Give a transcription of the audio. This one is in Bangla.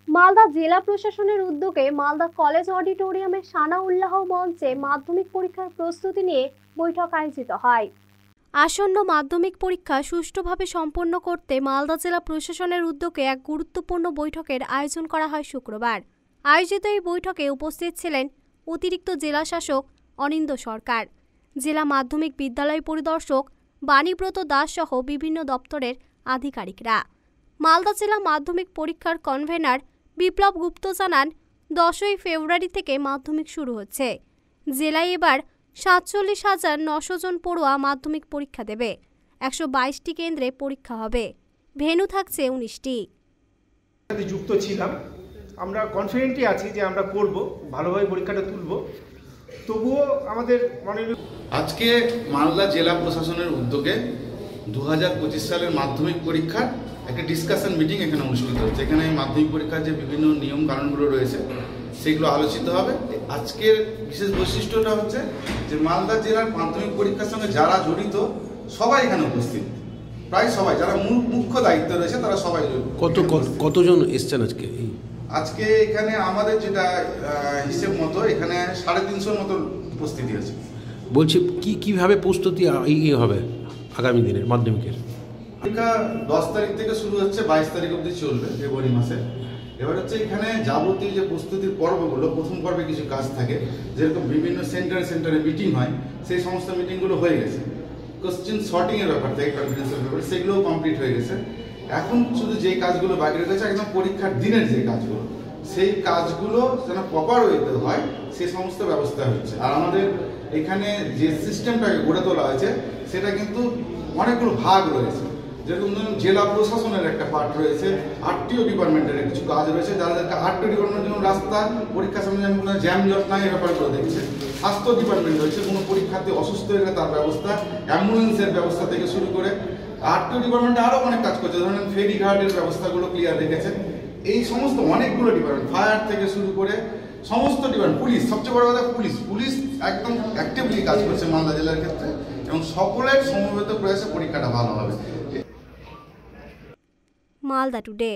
মালদা জেলা প্রশাসনের উদ্যোগে মালদা কলেজ অডিটোরিয়ামে সানাউল্লাহ মঞ্চে মাধ্যমিক পরীক্ষার প্রস্তুতি নিয়ে বৈঠক আয়োজিত হয়। আসন্ন মাধ্যমিক পরীক্ষা সুষ্ঠুভাবে সম্পন্ন করতে মালদা জেলা প্রশাসনের উদ্যোগে এক গুরুত্বপূর্ণ বৈঠকের আয়োজন করা হয় শুক্রবার। আয়োজিত এই বৈঠকে উপস্থিত ছিলেন অতিরিক্ত জেলা শাসক অনিন্দ সরকার, জেলা মাধ্যমিক বিদ্যালয় পরিদর্শক বাণীব্রত দাস সহ বিভিন্ন দপ্তরের আধিকারিকরা। মালদা জেলা মাধ্যমিক পরীক্ষার কনভেনার বিপ্লব গুপ্ত জানান, 10ই ফেব্রুয়ারি থেকে মাধ্যমিক শুরু হচ্ছে। জেলায় এবার 47,900 জন পড়ুয়া মাধ্যমিক পরীক্ষা দেবে। 122টি কেন্দ্রে পরীক্ষা হবে। ভেন্যু থাকছে 19টি। যুক্ত ছিলাম, আমরা কনফিডেন্টই আছি যে আমরা করব, ভালোভাবে পরীক্ষাটা তুলব। তবুও আমাদের আজকে মালদা জেলা প্রশাসনের উদ্যোগে 2025 সালের মাধ্যমিক পরীক্ষার একটা ডিসকাশন মিটিং এখানে অনুষ্ঠিত হচ্ছে। এখানে মাধ্যমিক পরীক্ষার যে বিভিন্ন নিয়ম কানুনগুলো রয়েছে সেগুলো আলোচিত হবে। আজকের বিশেষ বৈশিষ্ট্যটা হচ্ছে যে মালদা জেলার মাধ্যমিক পরীক্ষার সঙ্গে যারা জড়িত সবাই এখানে উপস্থিত, প্রায় সবাই, যারা মুখ্য দায়িত্ব রয়েছে তারা সবাই। কতজন এসছেন আজকে? আজকে এখানে আমাদের যেটা হিসেব মতো এখানে 350 মতো উপস্থিতি আছে। বলছি কিভাবে প্রস্তুতি হবে আগামী দিনের মাধ্যমিকের? পরীক্ষা 10 তারিখ থেকে শুরু হচ্ছে, 22 তারিখ অবধি চলবে ফেব্রুয়ারি মাসে। এবার হচ্ছে এখানে যাবতীয় যে প্রস্তুতির পর্বগুলো, প্রথম পর্বে কিছু কাজ থাকে, যেরকম বিভিন্ন সেন্টারে মিটিং হয়, সেই সমস্ত মিটিংগুলো হয়ে গেছে। কোশ্চেন শর্টিংয়ের ব্যাপার থেকে কনফিডেন্সের ব্যাপার, সেগুলোও কমপ্লিট হয়ে গেছে। এখন শুধু যেই কাজগুলো বাকি রয়েছে একদম পরীক্ষার দিনের যে কাজগুলো, সেই কাজগুলো যেন প্রপার ওয়েতে হয় সেই সমস্ত ব্যবস্থা হচ্ছে। আর আমাদের এখানে যে সিস্টেমটাকে গড়ে তোলা হয়েছে সেটা কিন্তু অনেকগুলো ভাগ রয়েছে। যেরকম ধরুন জেলা প্রশাসনের একটা পার্ট রয়েছে, আরটিও ডিপার্টমেন্টের কিছু কাজ রয়েছে, যাদেরকে আরটিও ডিপার্টমেন্টের জন্য রাস্তা, পরীক্ষার সামনে যেন কোনো জ্যামজট নাই এ ব্যাপারগুলো দেখছে। স্বাস্থ্য ডিপার্টমেন্ট রয়েছে, কোনো পরীক্ষার্থী অসুস্থ হয়ে গেলে তার ব্যবস্থা, অ্যাম্বুলেন্সের ব্যবস্থা থেকে শুরু করে আরটিও ডিপার্টমেন্টে আরও অনেক কাজ করছে। ধরেন ফেরিঘাটের ব্যবস্থাগুলো ক্লিয়ার রেখেছে। এই সমস্ত অনেকগুলো ডিপার্টমেন্ট, ফায়ার থেকে শুরু করে সমস্ত ডিপার্টমেন্ট, পুলিশ, সবচেয়ে বড় কথা পুলিশ একদম অ্যাক্টিভলি কাজ করছে মালদা জেলার ক্ষেত্রে, এবং সকলের সমবেত প্রয়াসে পরীক্ষাটা ভালো হবে। মালদা টুডে।